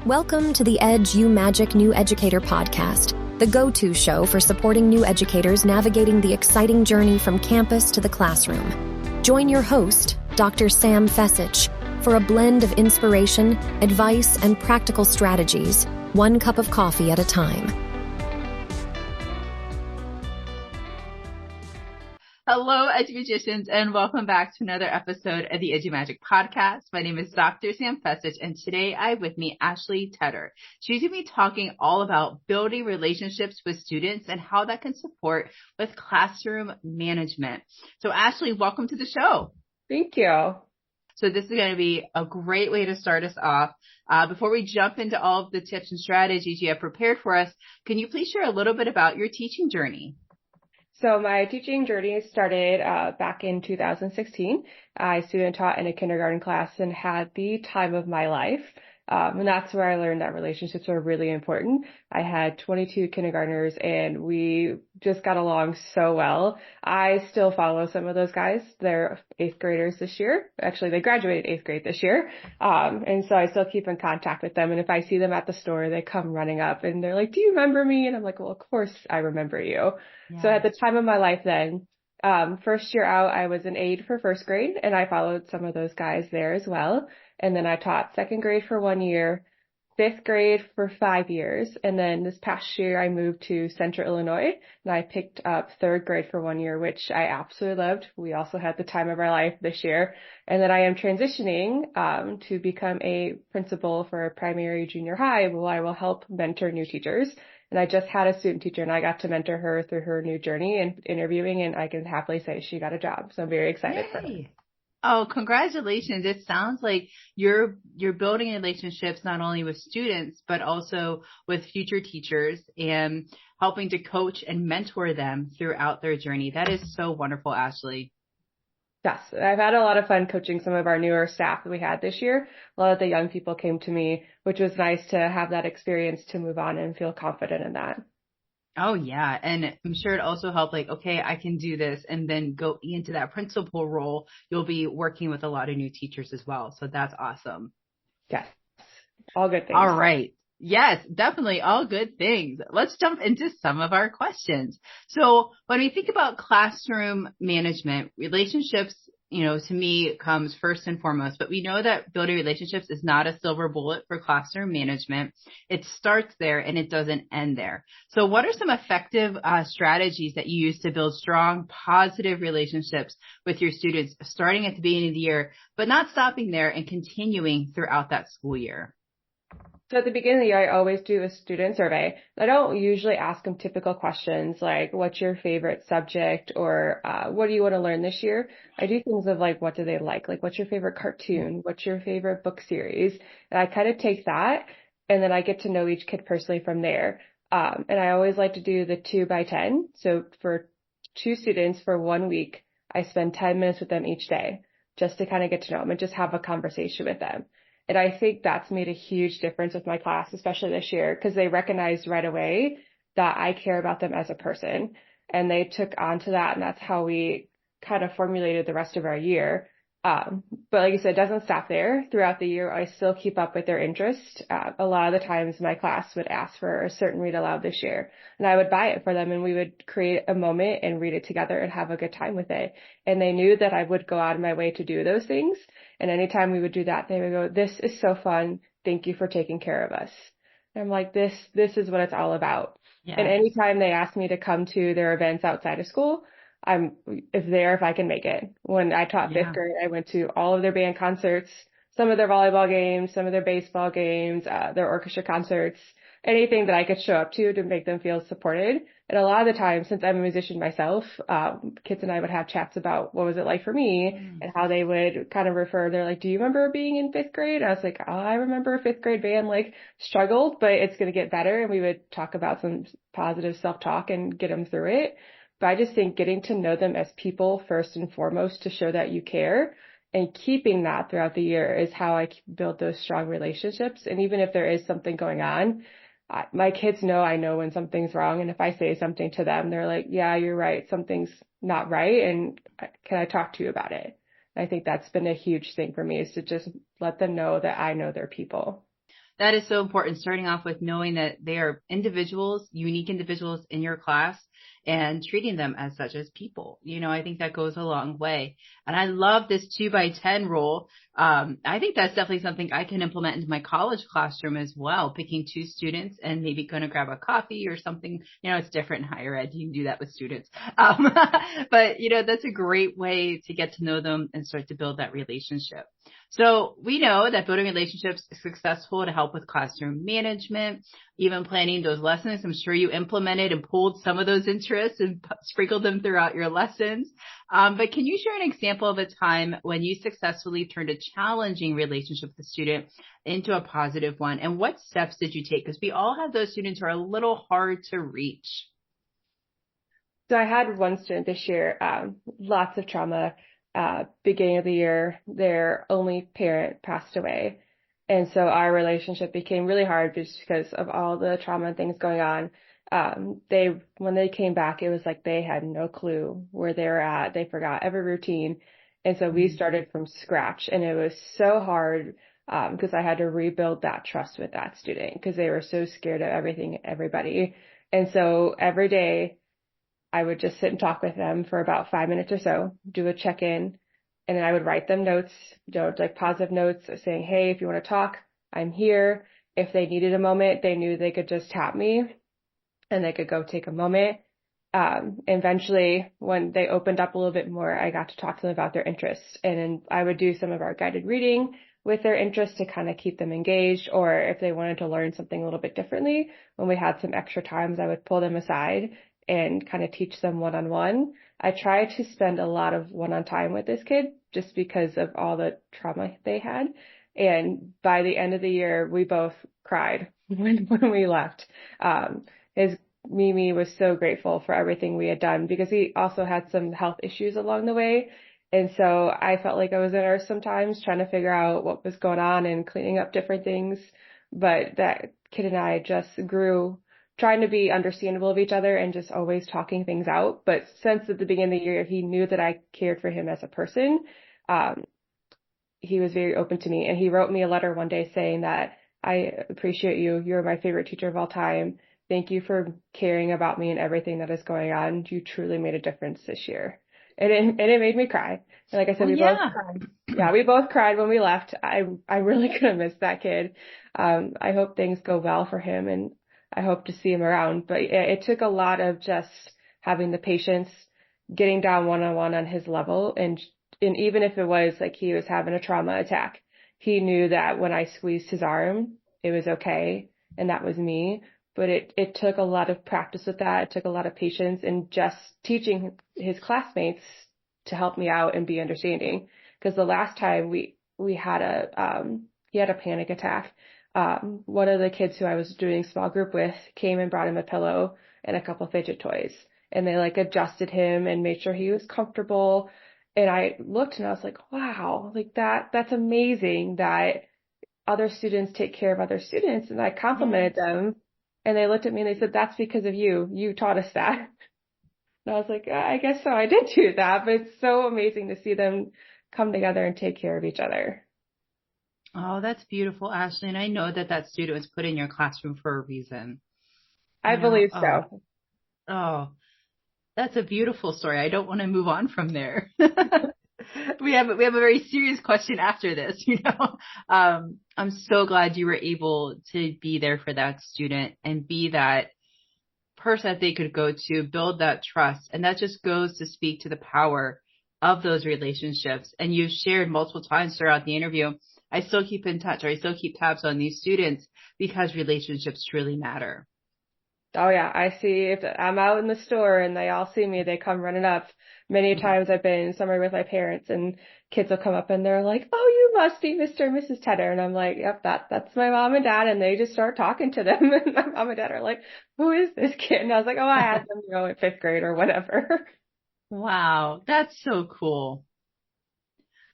Welcome to the EduMagic New Educator Podcast, the go-to show for supporting new educators navigating the exciting journey from campus to the classroom. Join your host, Dr. Sam Fessich, for a blend of inspiration, advice, and practical strategies, one cup of coffee at a time. Hello, EduMagicians, and welcome back to another episode of the EduMagic Podcast. My name is Dr. Sam Fessich, and today I have with me Ashley Tedder. She's going to be talking all about building relationships with students and how that can support with classroom management. So Ashley, welcome to the show. Thank you. So this is going to be a great way to start us off. Before we jump into all of the tips and strategies you have prepared for us, can you please share a little bit about your teaching journey? So my teaching journey started back in 2016. I student taught in a kindergarten class and had the time of my life. And that's where I learned that relationships are really important. I had 22 kindergartners and we just got along so well. I still follow some of those guys. They're 8th graders this year. Actually, they graduated 8th grade this year. And so I still keep in contact with them. And if I see them at the store, they come running up and they're like, "Do you remember me?" And I'm like, "Well, of course I remember you." Yeah. So at the time of my life then, first year out, I was an aide for 1st grade and I followed some of those guys there as well. And then I taught 2nd grade for 1 year, 5th grade for 5 years. And then this past year I moved to Central Illinois and I picked up 3rd grade for 1 year, which I absolutely loved. We also had the time of our life this year. And then I am transitioning to become a principal for a primary junior high where I will help mentor new teachers. And I just had a student teacher and I got to mentor her through her new journey and interviewing, and I can happily say she got a job. So I'm very excited for her. Oh, congratulations. It sounds like you're building relationships not only with students, but also with future teachers and helping to coach and mentor them throughout their journey. That is so wonderful, Ashley. Yes, I've had a lot of fun coaching some of our newer staff that we had this year. A lot of the young people came to me, which was nice to have that experience to move on and feel confident in that. Oh, yeah. And I'm sure it also helped, like, okay, I can do this, and then go into that principal role. You'll be working with a lot of new teachers as well. So that's awesome. Yes. All good things. All right. Yes, definitely all good things. Let's jump into some of our questions. So when we think about classroom management, relationships, to me comes first and foremost, but we know that building relationships is not a silver bullet for classroom management. It starts there and it doesn't end there. So what are some effective strategies that you use to build strong, positive relationships with your students starting at the beginning of the year, but not stopping there and continuing throughout that school year? So at the beginning of the year, I always do a student survey. I don't usually ask them typical questions like, what's your favorite subject, or what do you want to learn this year? I do things of like, what do they like? Like, what's your favorite cartoon? What's your favorite book series? And I kind of take that and then I get to know each kid personally from there. And I always like to do the 2 by 10. So for 2 students for 1 week, I spend 10 minutes with them each day just to kind of get to know them and just have a conversation with them. And I think that's made a huge difference with my class, especially this year, because they recognized right away that I care about them as a person. And they took on to that. And that's how we kind of formulated the rest of our year. But like you said, it doesn't stop there. Throughout the year, I still keep up with their interest. A lot of the times my class would ask for a certain read aloud this year, and I would buy it for them, and we would create a moment and read it together and have a good time with it. And they knew that I would go out of my way to do those things. And anytime we would do that, they would go, "This is so fun. Thank you for taking care of us." And I'm like, this is what it's all about. Yes. And anytime they ask me to come to their events outside of school, I'm there if I can make it. When I taught 5th grade, I went to all of their band concerts, some of their volleyball games, some of their baseball games, their orchestra concerts, anything that I could show up to make them feel supported. And a lot of the time, since I'm a musician myself, kids and I would have chats about what was it like for me and how they would kind of refer. They're like, "Do you remember being in 5th grade?" I was like, "Oh, I remember a 5th grade band struggled, but it's going to get better." And we would talk about some positive self-talk and get them through it. But I just think getting to know them as people first and foremost to show that you care, and keeping that throughout the year is how I build those strong relationships. And even if there is something going on, my kids know I know when something's wrong. And if I say something to them, they're like, "Yeah, you're right. Something's not right. And can I talk to you about it?" And I think that's been a huge thing for me, is to just let them know that I know their people. That is so important, starting off with knowing that they are individuals, unique individuals in your class, and treating them as such, as people. I think that goes a long way. And I love this 2x10 rule. I think that's definitely something I can implement into my college classroom as well, picking 2 students and maybe going to grab a coffee or something. It's different in higher ed. You can do that with students. But that's a great way to get to know them and start to build that relationship. So we know that building relationships is successful to help with classroom management, even planning those lessons. I'm sure you implemented and pulled some of those interests and sprinkled them throughout your lessons. But can you share an example of a time when you successfully turned a challenging relationship with a student into a positive one? And what steps did you take? Because we all have those students who are a little hard to reach. So I had one student this year, lots of trauma. Beginning of the year, their only parent passed away. And so our relationship became really hard just because of all the trauma and things going on. When they came back, it was like they had no clue where they were at. They forgot every routine. And so we started from scratch, and it was so hard, because I had to rebuild that trust with that student because they were so scared of everything, everybody. And so every day, I would just sit and talk with them for about 5 minutes or so, do a check-in, and then I would write them notes, like positive notes saying, hey, if you want to talk, I'm here. If they needed a moment, they knew they could just tap me and they could go take a moment. Eventually, when they opened up a little bit more, I got to talk to them about their interests. And then I would do some of our guided reading with their interests to kind of keep them engaged, or if they wanted to learn something a little bit differently, when we had some extra times, I would pull them aside and kind of teach them one-on-one. I try to spend a lot of one-on time with this kid just because of all the trauma they had. And by the end of the year, we both cried when we left. Mimi was so grateful for everything we had done because he also had some health issues along the way. And so I felt like I was a nurse sometimes trying to figure out what was going on and cleaning up different things. But that kid and I just grew trying to be understandable of each other and just always talking things out. But since at the beginning of the year, he knew that I cared for him as a person. He was very open to me, and he wrote me a letter one day saying that I appreciate you. You're my favorite teacher of all time. Thank you for caring about me and everything that is going on. You truly made a difference this year. And it made me cry. And like I said, both cried. Yeah, we both cried when we left. I really could have missed that kid. I hope things go well for him, and I hope to see him around. But it took a lot of just having the patience, getting down one-on-one on his level. And even if it was like he was having a trauma attack, he knew that when I squeezed his arm, it was okay. And that was me. But it took a lot of practice with that. It took a lot of patience and just teaching his classmates to help me out and be understanding. Because the last time we had he had a panic attack. One of the kids who I was doing small group with came and brought him a pillow and a couple fidget toys, and they like adjusted him and made sure he was comfortable. And I looked and I was like, wow, like that's amazing that other students take care of other students. And I complimented them, and they looked at me and they said, that's because of you. You taught us that. And I was like, I guess so. I did do that, but it's so amazing to see them come together and take care of each other. Oh, that's beautiful, Ashley. And I know that student was put in your classroom for a reason. I believe so. Oh, that's a beautiful story. I don't want to move on from there. We have a very serious question after this, I'm so glad you were able to be there for that student and be that person that they could go to, build that trust. And that just goes to speak to the power of those relationships. And you've shared multiple times throughout the interview, I still keep in touch, or I still keep tabs on these students because relationships truly matter. Oh yeah, I see if I'm out in the store and they all see me, they come running up. Many times I've been somewhere with my parents and kids will come up and they're like, oh, you must be Mr. and Mrs. Tedder. And I'm like, yep, that's my mom and dad. And they just start talking to them. And my mom and dad are like, who is this kid? And I was like, oh, I had them, in 5th grade or whatever. Wow, that's so cool.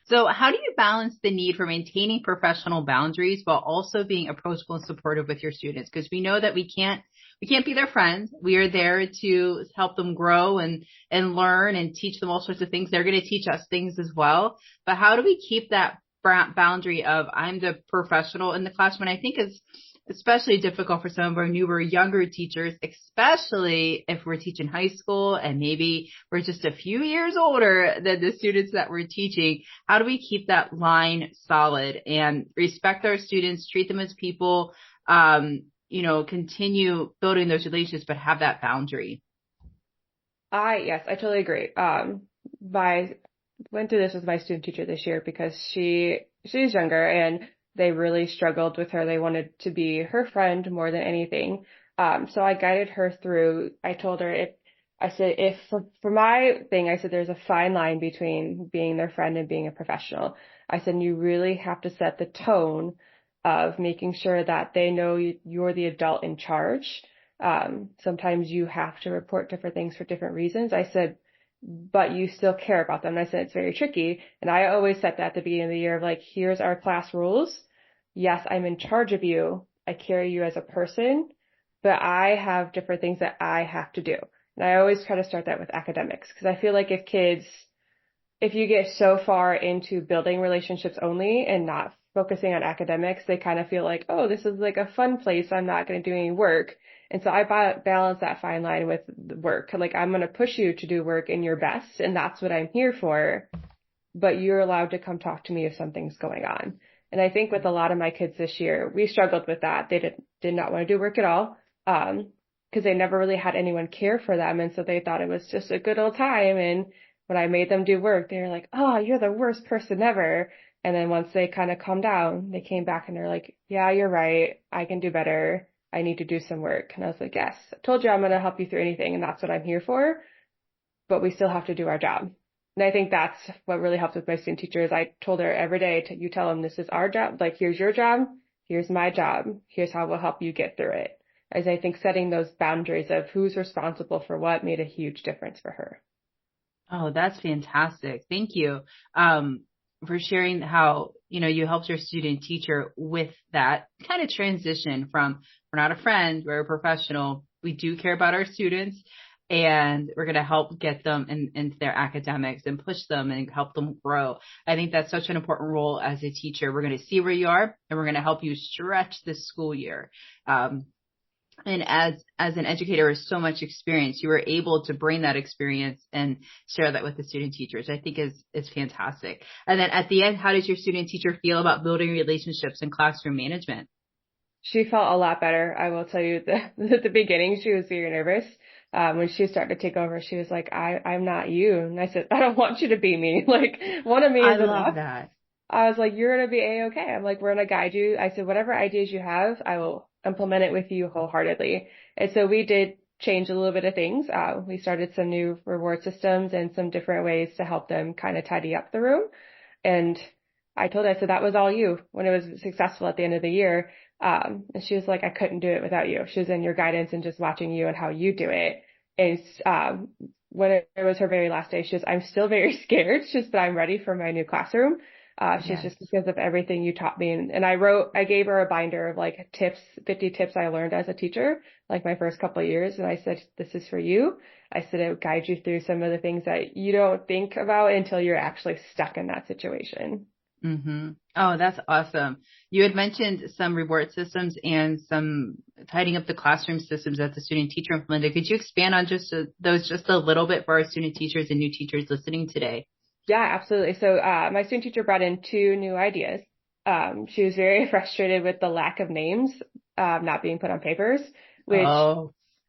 So how do you balance the need for maintaining professional boundaries while also being approachable and supportive with your students? Because we know that we can't be their friends. We are there to help them grow and learn and teach them all sorts of things. They're going to teach us things as well. But how do we keep that boundary of I'm the professional in the classroom. And I think is especially difficult for some of our newer, younger teachers, especially if we're teaching high school and maybe we're just a few years older than the students that we're teaching. How do we keep that line solid and respect our students, treat them as people, continue building those relationships, but have that boundary? Yes, I totally agree. Went through this with my student teacher this year because she's younger and they really struggled with her. They wanted to be her friend more than anything. So I guided her through. I told her for my thing, I said there's a fine line between being their friend and being a professional. I said you really have to set the tone of making sure that they know you're the adult in charge. Sometimes you have to report different things for different reasons. I said, but you still care about them. And I said, it's very tricky. And I always set that at the beginning of the year of like, here's our class rules. Yes, I'm in charge of you. I carry you as a person, but I have different things that I have to do. And I always try to start that with academics because I feel like if you get so far into building relationships only and not focusing on academics, they kind of feel like, oh, this is like a fun place. I'm not going to do any work. And so I balance that fine line with the work. Like I'm going to push you to do work in your best. And that's what I'm here for. But you're allowed to come talk to me if something's going on. And I think with a lot of my kids this year, we struggled with that. They did not want to do work at all. Because they never really had anyone care for them. And so they thought it was just a good old time. And when I made them do work, they were like, oh, you're the worst person ever. And then once they kind of calmed down, they came back and they're like, yeah, you're right. I can do better. I need to do some work. And I was like, yes, I told you I'm going to help you through anything. And that's what I'm here for. But we still have to do our job. And I think that's what really helped with my student teachers. I told her every day, you tell them this is our job. Like, here's your job. Here's my job. Here's how we'll help you get through it. As I think setting those boundaries of who's responsible for what made a huge difference for her. Oh, that's fantastic. Thank you. For sharing how, you helped your student teacher with that kind of transition from we're not a friend, we're a professional. We do care about our students and we're going to help get them into their academics and push them and help them grow. I think that's such an important role as a teacher. We're going to see where you are and we're going to help you stretch this school year. And as an educator with so much experience, you were able to bring that experience and share that with the student teachers, I think is fantastic. And then at the end, how does your student teacher feel about building relationships and classroom management? She felt a lot better. I will tell you at the beginning, she was very nervous. When she started to take over, she was like, I'm not you. And I said, I don't want you to be me. Like, one of me is enough. I love that. I was like, you're going to be A-okay. I'm like, we're going to guide you. I said, whatever ideas you have, I will implement it with you wholeheartedly. And so we did change a little bit of things. We started some new reward systems and some different ways to help them kind of tidy up the room. And I told her, I said, that was all you when it was successful at the end of the year. And she was like, I couldn't do it without you. She was in your guidance and just watching you and how you do it. And when it was her very last day, she was, I'm still very scared. She's, but I'm ready for my new classroom. She's just because of everything you taught me. And I gave her a binder of like 50 tips I learned as a teacher, like my first couple of years. And I said, this is for you. I said, it would guide you through some of the things that you don't think about until you're actually stuck in that situation. Mm-hmm. Oh, that's awesome. You had mentioned some reward systems and some tidying up the classroom systems that the student teacher implemented. Could you expand on those just a little bit for our student teachers and new teachers listening today? Yeah, absolutely. So, my student teacher brought in 2 new ideas. She was very frustrated with the lack of names, not being put on papers, which,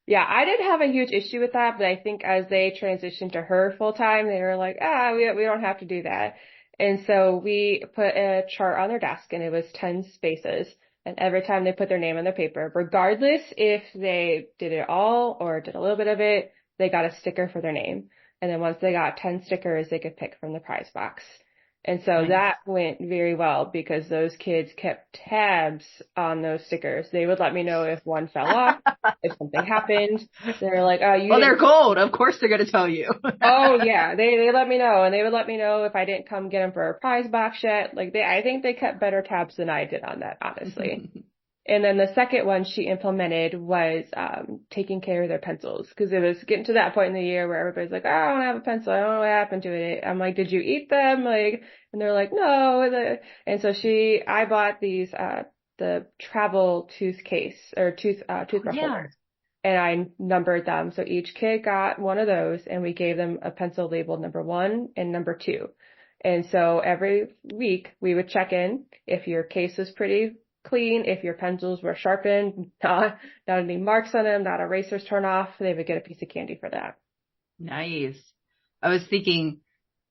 yeah, I didn't have a huge issue with that, but I think as they transitioned to her full time, they were like, we don't have to do that. And so we put a chart on their desk and it was 10 spaces. And every time they put their name on their paper, regardless if they did it all or did a little bit of it, they got a sticker for their name. And then once they got 10 stickers, they could pick from the prize box. And so that went very well because those kids kept tabs on those stickers. They would let me know if one fell off, if something happened. They're like, they're gold. Of course they're going to tell you. Oh yeah. They let me know, and they would let me know if I didn't come get them for a prize box yet. Like I think they kept better tabs than I did on that, honestly. And then the second one she implemented was taking care of their pencils, because it was getting to that point in the year where everybody's like, oh, I don't have a pencil. I don't know what happened to it. I'm like, did you eat them? Like, and they're like, no. And so I bought these, the travel tooth case or toothbrush holders, and I numbered them. So each kid got one of those, and we gave them a pencil labeled number 1 and number 2. And so every week we would check in if your case was pretty clean, if your pencils were sharpened, not any marks on them, not erasers torn off, they would get a piece of candy for that. Nice. I was thinking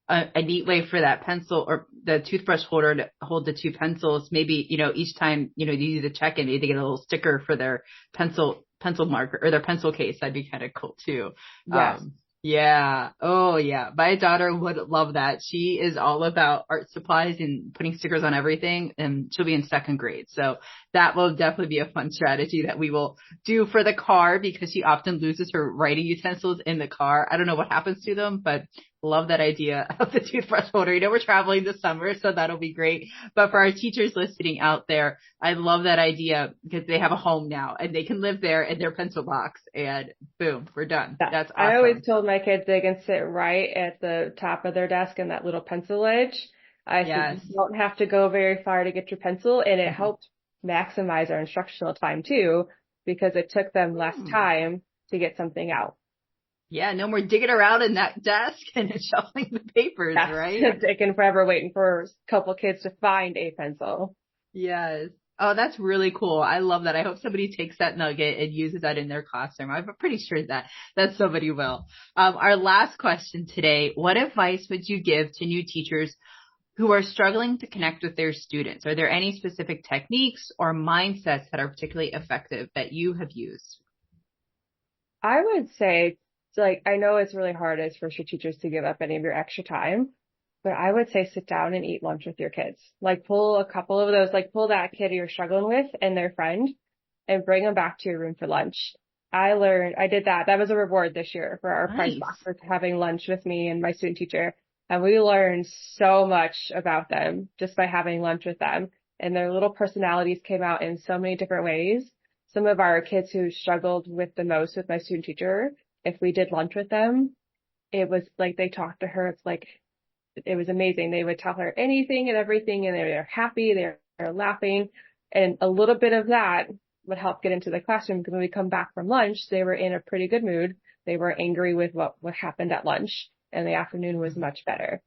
a neat way for that pencil or the toothbrush holder to hold the 2 pencils. Maybe, each time, you do the check-in, they get a little sticker for their pencil marker or their pencil case. That'd be kind of cool too. Yes. Yeah. Oh yeah. My daughter would love that. She is all about art supplies and putting stickers on everything, and she'll be in 2nd grade. So that will definitely be a fun strategy that we will do for the car, because she often loses her writing utensils in the car. I don't know what happens to them, but love that idea of the toothbrush holder. We're traveling this summer, so that'll be great. But for our teachers listening out there, I love that idea, because they have a home now and they can live there in their pencil box, and boom, we're done. That's awesome. I always told my kids they can sit right at the top of their desk in that little pencil edge. I said, you don't have to go very far to get your pencil, and it helped maximize our instructional time too, because it took them less time to get something out. Yeah, no more digging around in that desk and shuffling the papers, right? Taking forever waiting for a couple kids to find a pencil. Yes. Oh, that's really cool. I love that. I hope somebody takes that nugget and uses that in their classroom. I'm pretty sure that somebody will. Our last question today, what advice would you give to new teachers who are struggling to connect with their students? Are there any specific techniques or mindsets that are particularly effective that you have used? I would say, I know it's really hard as first year teachers to give up any of your extra time, but I would say sit down and eat lunch with your kids. Pull a couple of those, pull that kid you're struggling with and their friend and bring them back to your room for lunch. I did that. That was a reward this year for our prize box for having lunch with me and my student teacher. And we learned so much about them just by having lunch with them. And their little personalities came out in so many different ways. Some of our kids who struggled with the most with my student teacher, if we did lunch with them, it was they talked to her. It was amazing. They would tell her anything and everything, and they were happy. They're laughing. And a little bit of that would help get into the classroom, because when we come back from lunch, they were in a pretty good mood. They were angry with what happened at lunch, and the afternoon was much better.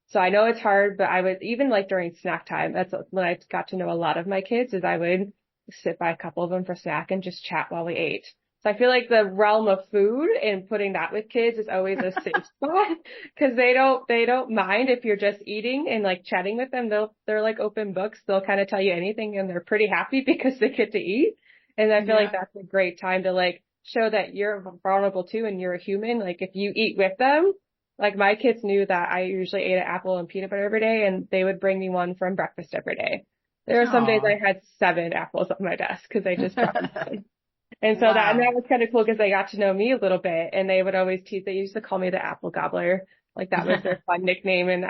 So I know it's hard, but I would, even during snack time, that's when I got to know a lot of my kids, is I would sit by a couple of them for snack and just chat while we ate. So I feel like the realm of food and putting that with kids is always a safe spot, because they don't mind if you're just eating and chatting with them. They're like open books. They'll kind of tell you anything, and they're pretty happy because they get to eat. And I feel like that's a great time to show that you're vulnerable too, and you're a human. If you eat with them, my kids knew that I usually ate an apple and peanut butter every day, and they would bring me one from breakfast every day. There were some days I had 7 apples on my desk because I just brought them. And so that was kind of cool, because they got to know me a little bit, and they would always tease. They used to call me the apple gobbler. That was their fun nickname. And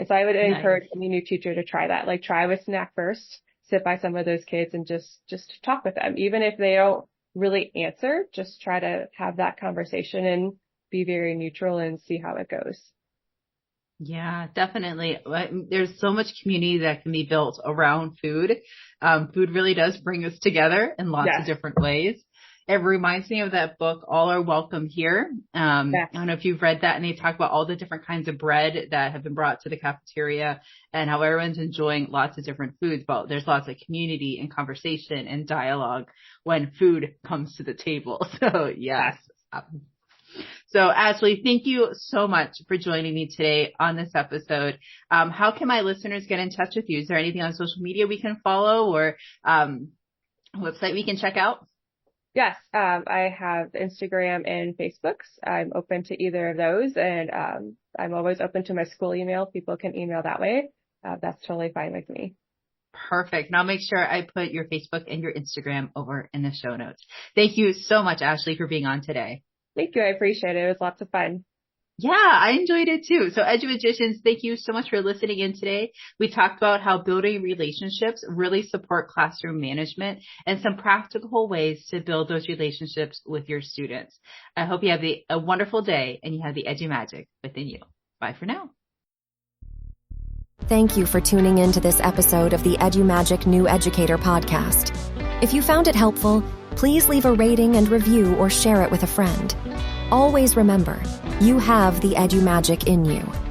so I would encourage any new teacher to try that. Try with snack first, sit by some of those kids and just talk with them. Even if they don't really answer, just try to have that conversation and be very neutral and see how it goes. Yeah, definitely. There's so much community that can be built around food. Food really does bring us together in lots of different ways. It reminds me of that book, All Are Welcome Here. I don't know if you've read that, and they talk about all the different kinds of bread that have been brought to the cafeteria and how everyone's enjoying lots of different foods. But there's lots of community and conversation and dialogue when food comes to the table. So yes. So Ashley, thank you so much for joining me today on this episode. How can my listeners get in touch with you? Is there anything on social media we can follow, or website we can check out? Yes, I have Instagram and Facebook. I'm open to either of those, and I'm always open to my school email. People can email that way. That's totally fine with me. Perfect. And I'll make sure I put your Facebook and your Instagram over in the show notes. Thank you so much, Ashley, for being on today. Thank you. I appreciate it. It was lots of fun. Yeah, I enjoyed it too. So EduMagicians, thank you so much for listening in today. We talked about how building relationships really support classroom management and some practical ways to build those relationships with your students. I hope you have a wonderful day and you have the EduMagic within you. Bye for now. Thank you for tuning in to this episode of the EduMagic New Educator Podcast. If you found it helpful, please leave a rating and review or share it with a friend. Always remember, you have the EduMagic in you.